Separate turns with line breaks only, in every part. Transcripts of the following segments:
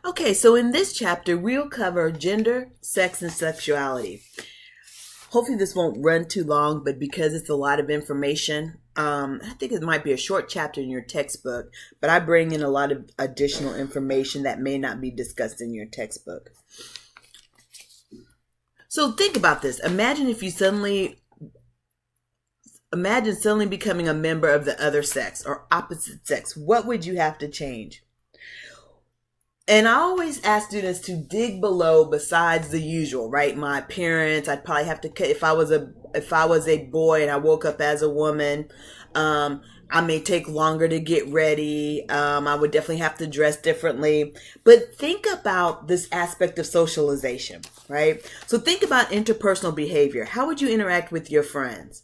Okay, so in this chapter, we'll cover gender, sex, and sexuality. Hopefully, this won't run too long, but because it's a lot of information, I think it might be a short chapter in your textbook, but I bring in a lot of additional information that may not be discussed in your textbook. So think about this. Imagine suddenly becoming a member of the other sex or opposite sex. What would you have to change? And I always ask students to dig below besides the usual, right? My appearance, I'd probably have to cut if I was a boy and I woke up as a woman. I may take longer to get ready. I would definitely have to dress differently. But think about this aspect of socialization, right? So think about interpersonal behavior. How would you interact with your friends?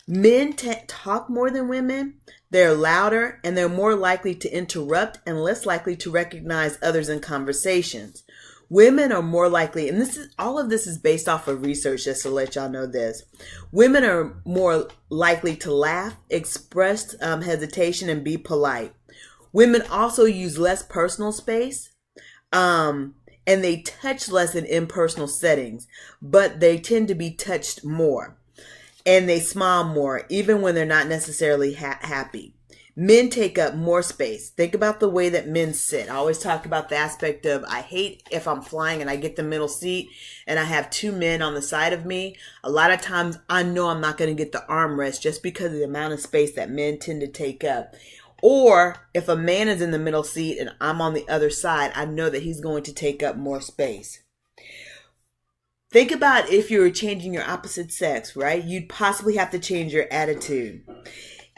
Men talk more than women. They're louder and they're more likely to interrupt and less likely to recognize others in conversations. Women are more likely, and all of this is based off of research, just to let y'all know this. Women are more likely to laugh, express hesitation, and be polite. Women also use less personal space, and they touch less in impersonal settings, but they tend to be touched more. And they smile more, even when they're not necessarily happy. Men take up more space. Think about the way that men sit. I always talk about the aspect of, I hate if I'm flying and I get the middle seat and I have two men on the side of me. A lot of times I know I'm not going to get the armrest just because of the amount of space that men tend to take up. Or if a man is in the middle seat and I'm on the other side, I know that he's going to take up more space. Think about if you were changing your opposite sex, right? You'd possibly have to change your attitude.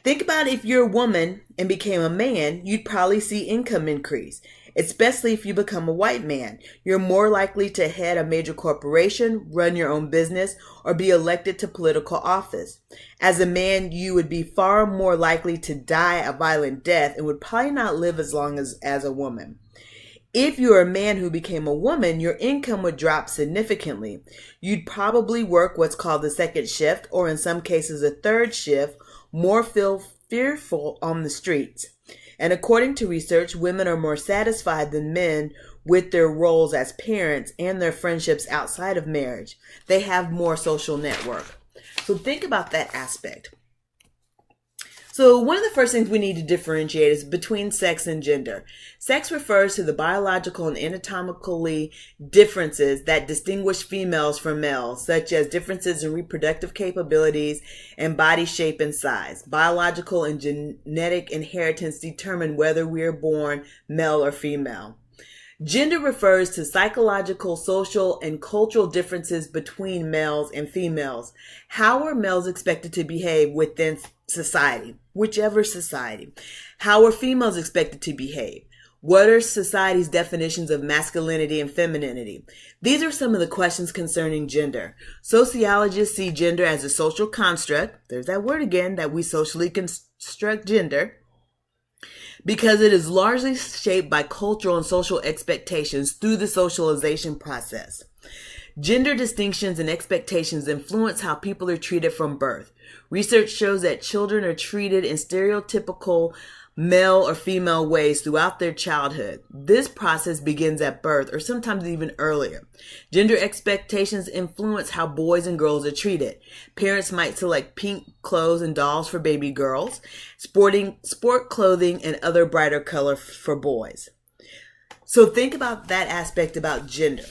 Think about if you're a woman and became a man, you'd probably see income increase, especially if you become a white man. You're more likely to head a major corporation, run your own business, or be elected to political office. As a man, you would be far more likely to die a violent death and would probably not live as long as a woman. If you're a man who became a woman, your income would drop significantly. You'd probably work what's called the second shift, or in some cases a third shift, more fearful on the streets. And according to research, women are more satisfied than men with their roles as parents and their friendships outside of marriage. They have more social network. So think about that aspect. So one of the first things we need to differentiate is between sex and gender. Sex refers to the biological and anatomically differences that distinguish females from males, such as differences in reproductive capabilities and body shape and size. Biological and genetic inheritance determine whether we are born male or female. Gender refers to psychological, social, and cultural differences between males and females. How are males expected to behave within society, whichever society? How are females expected to behave? What are society's definitions of masculinity and femininity? These are some of the questions concerning gender. Sociologists see gender as a social construct, there's that word again, that we socially construct gender, because it is largely shaped by cultural and social expectations through the socialization process. Gender distinctions and expectations influence how people are treated from birth. Research shows that children are treated in stereotypical male or female ways throughout their childhood. This process begins at birth or sometimes even earlier. Gender expectations influence how boys and girls are treated. Parents might select pink clothes and dolls for baby girls, sport clothing and other brighter color for boys. So think about that aspect about gender.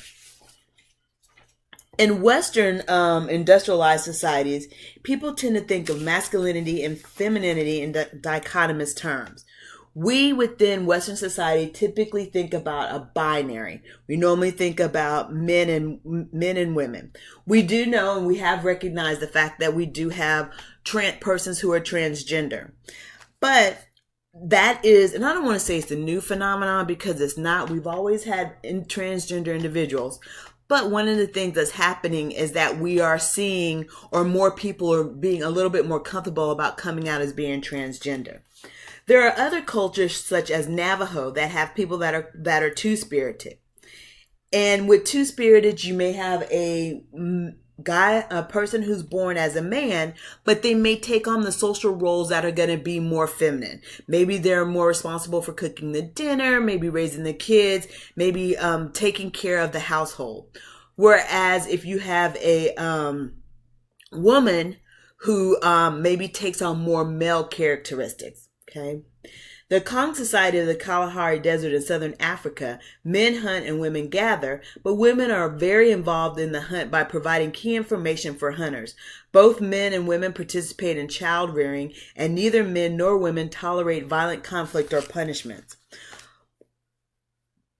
In Western industrialized societies, people tend to think of masculinity and femininity in dichotomous terms. We within Western society typically think about a binary. We normally think about men and women. We do know and we have recognized the fact that we do have persons who are transgender. But that is, and I don't want to say it's a new phenomenon because it's not. We've always had transgender individuals. But one of the things that's happening is that we are seeing, or more people are being a little bit more comfortable about coming out as being transgender. There are other cultures such as Navajo that have people that are two-spirited. And with two-spirited, you may have a a person who's born as a man, but they may take on the social roles that are going to be more feminine. Maybe they're more responsible for cooking the dinner, maybe raising the kids, maybe taking care of the household. Whereas if you have a woman who maybe takes on more male characteristics, okay? The Kong Society of the Kalahari Desert in southern Africa, men hunt and women gather, but women are very involved in the hunt by providing key information for hunters. Both men and women participate in child rearing, and neither men nor women tolerate violent conflict or punishments.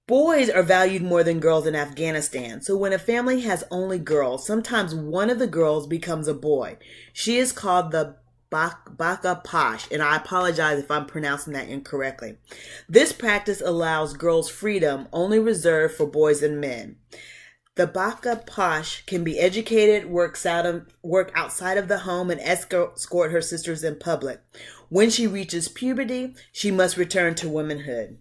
Boys are valued more than girls in Afghanistan, so when a family has only girls, sometimes one of the girls becomes a boy. She is called the Baka Posh, and I apologize if I'm pronouncing that incorrectly. This practice allows girls freedom only reserved for boys and men. The Baka Posh can be educated, work outside of the home, and escort her sisters in public. When she reaches puberty, she must return to womanhood.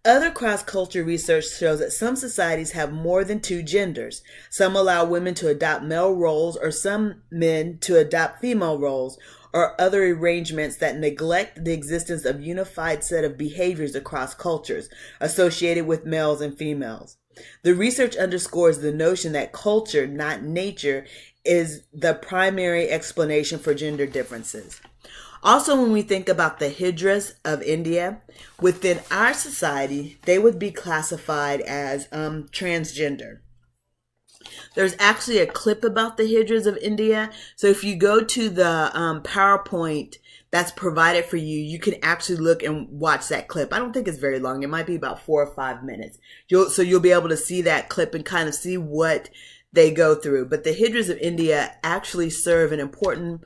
Other cross-culture research shows that some societies have more than two genders. Some allow women to adopt male roles, or some men to adopt female roles, or other arrangements that neglect the existence of a unified set of behaviors across cultures associated with males and females. The research underscores the notion that culture, not nature, is the primary explanation for gender differences. Also, when we think about the Hijras of India, within our society, they would be classified as transgender. There's actually a clip about the Hijras of India. So if you go to the PowerPoint that's provided for you, you can actually look and watch that clip. I don't think it's very long. It might be about 4 or 5 minutes. So you'll be able to see that clip and kind of see what they go through. But the Hijras of India actually serve an important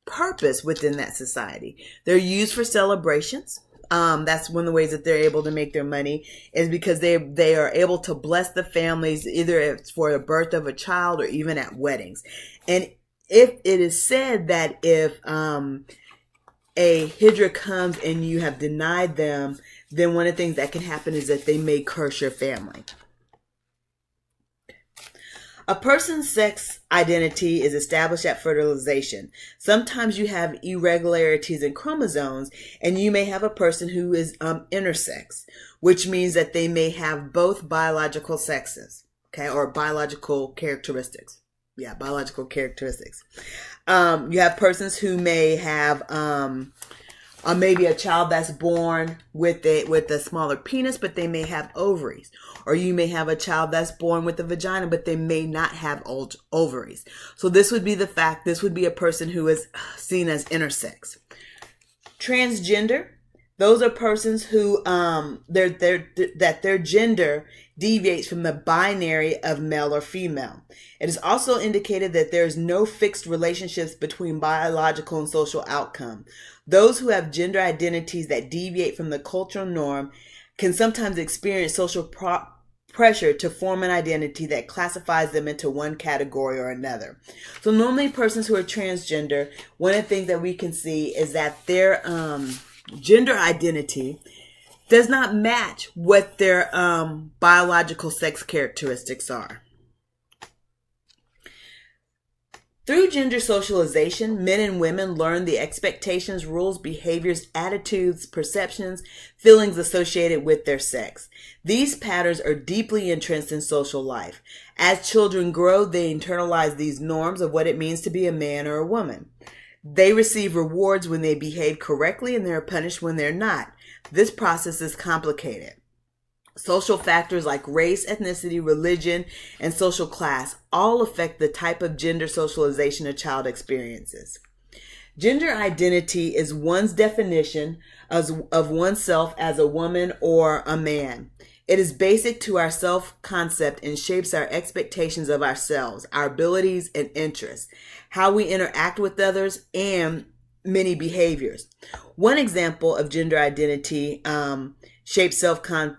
purpose within that society. They're used for celebrations. That's one of the ways that they're able to make their money, is because they are able to bless the families, either it's for the birth of a child or even at weddings. And if it is said that if a Hijra comes and you have denied them, then one of the things that can happen is that they may curse your family. A person's sex identity is established at fertilization. Sometimes you have irregularities in chromosomes, and you may have a person who is intersex, which means that they may have both biological sexes, okay, or biological characteristics. Yeah, biological characteristics. You have persons who may have maybe a child that's born with a smaller penis, but they may have ovaries. Or you may have a child that's born with a vagina, but they may not have ovaries. So this would be a person who is seen as intersex. Transgender, those are persons who their gender deviates from the binary of male or female. It is also indicated that there is no fixed relationships between biological and social outcome. Those who have gender identities that deviate from the cultural norm can sometimes experience social pressure to form an identity that classifies them into one category or another. So normally persons who are transgender, one of the things that we can see is that their gender identity does not match what their biological sex characteristics are. Through gender socialization, men and women learn the expectations, rules, behaviors, attitudes, perceptions, feelings associated with their sex. These patterns are deeply entrenched in social life. As children grow, they internalize these norms of what it means to be a man or a woman. They receive rewards when they behave correctly, and they are punished when they're not. This process is complicated. Social factors like race, ethnicity, religion, and social class all affect the type of gender socialization a child experiences. Gender identity is one's definition of oneself as a woman or a man. It is basic to our self-concept and shapes our expectations of ourselves, our abilities and interests, how we interact with others, and many behaviors. One example of gender identity shapes self-concept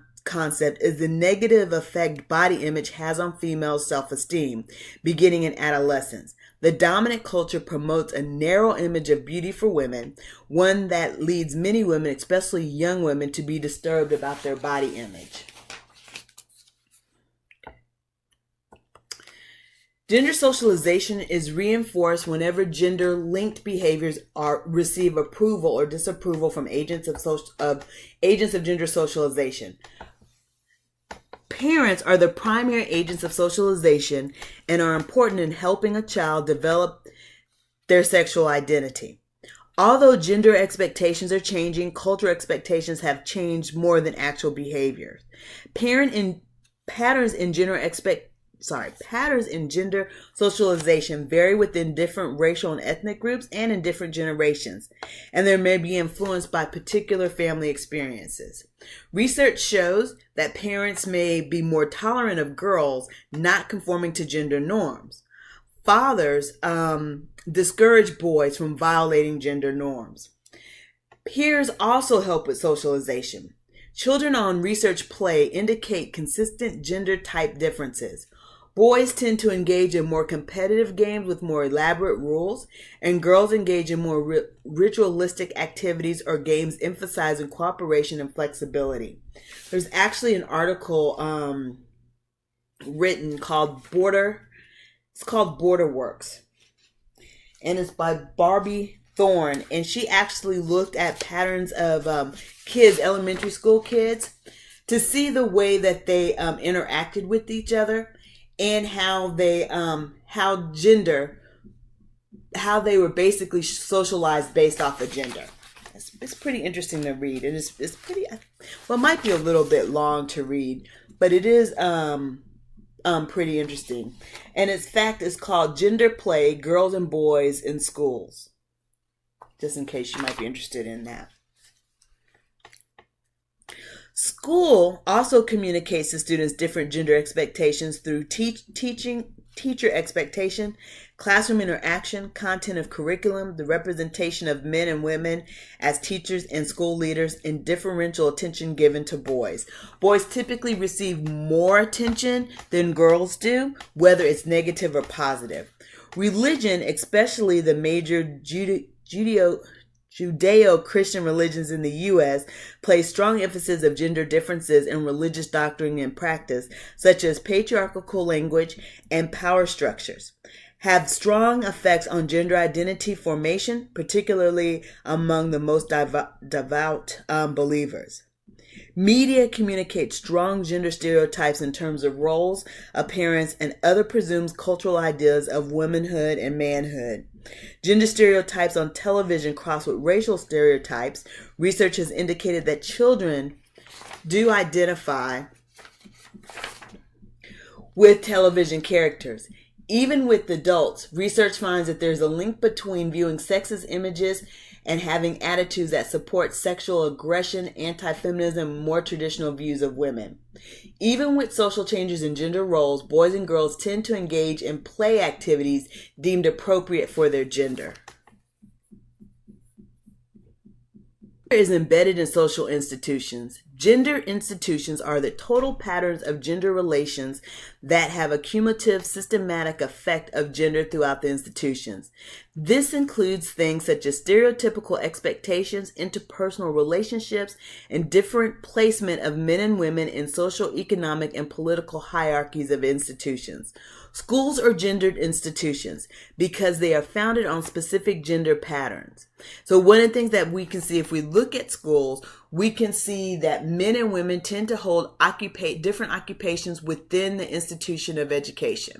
is the negative effect body image has on females' self-esteem, beginning in adolescence. The dominant culture promotes a narrow image of beauty for women, one that leads many women, especially young women, to be disturbed about their body image. Gender socialization is reinforced whenever gender-linked behaviors receive approval or disapproval from agents of gender socialization. Parents are the primary agents of socialization and are important in helping a child develop their sexual identity. Although gender expectations are changing, cultural expectations have changed more than actual behaviors. Patterns in gender socialization vary within different racial and ethnic groups and in different generations, and they may be influenced by particular family experiences. Research shows that parents may be more tolerant of girls not conforming to gender norms. Fathers discourage boys from violating gender norms. Peers also help with socialization. Children on research play indicate consistent gender type differences. Boys tend to engage in more competitive games with more elaborate rules, and girls engage in more ritualistic activities or games emphasizing cooperation and flexibility. There's actually an article written called Border Works, and it's by Barbie Thorne, and she actually looked at patterns of kids, elementary school kids, to see the way that they interacted with each other and how they were basically socialized based off of gender. It's pretty interesting to read. It's pretty, well, it might be a little bit long to read, but it is pretty interesting. And its fact is called Gender Play, Girls and Boys in Schools. Just in case you might be interested in that. School also communicates to students different gender expectations through teacher expectation, classroom interaction, content of curriculum, the representation of men and women as teachers and school leaders, and differential attention given to boys. Boys typically receive more attention than girls do, whether it's negative or positive. Religion, especially the major Judeo-Christian religions in the U.S., place strong emphasis of gender differences in religious doctrine and practice, such as patriarchal language and power structures, have strong effects on gender identity formation, particularly among the most devout believers. Media communicates strong gender stereotypes in terms of roles, appearance, and other presumed cultural ideas of womanhood and manhood. Gender stereotypes on television cross with racial stereotypes. Research has indicated that children do identify with television characters. Even with adults, research finds that there's a link between viewing sexist images and having attitudes that support sexual aggression, anti-feminism, and more traditional views of women. Even with social changes in gender roles, boys and girls tend to engage in play activities deemed appropriate for their gender. Gender is embedded in social institutions. Gender institutions are the total patterns of gender relations that have a cumulative, systematic effect of gender throughout the institutions. This includes things such as stereotypical expectations, interpersonal relationships, and different placement of men and women in social, economic, and political hierarchies of institutions. Schools are gendered institutions because they are founded on specific gender patterns. So one of the things that we can see if we look at schools, we can see that men and women tend to hold different occupations within the institution of education.